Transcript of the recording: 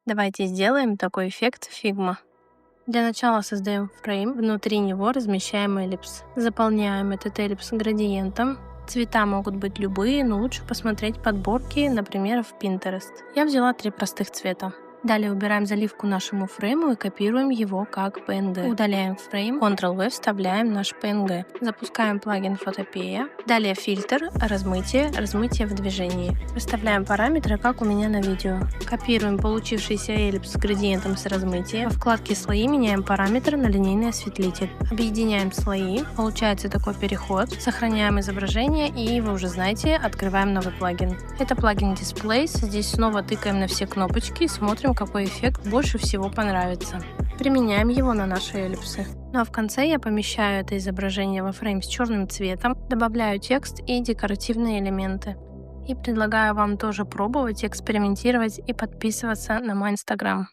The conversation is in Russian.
Давайте сделаем такой эффект Figma. Для начала создаем фрейм, внутри него размещаем эллипс. Заполняем этот эллипс градиентом. Цвета могут быть любые, но лучше посмотреть подборки, например, в Pinterest. Я взяла 3 простых цвета. Далее убираем заливку нашему фрейму и копируем его как PNG. Удаляем фрейм, Ctrl-V, вставляем наш PNG. Запускаем плагин Photopea. Далее фильтр, размытие, размытие в движении. Выставляем параметры, как у меня на видео. Копируем получившийся эллипс с градиентом с размытием. Во вкладке слои меняем параметр на линейный осветлитель. Объединяем слои. Получается такой переход. Сохраняем изображение и, вы уже знаете, открываем новый плагин. Это плагин Displays. Здесь снова тыкаем на все кнопочки и смотрим, какой эффект больше всего понравится. Применяем его на наши эллипсы. Ну а в конце я помещаю это изображение во фрейм с черным цветом, добавляю текст и декоративные элементы. И предлагаю вам тоже пробовать, экспериментировать и подписываться на мой инстаграм.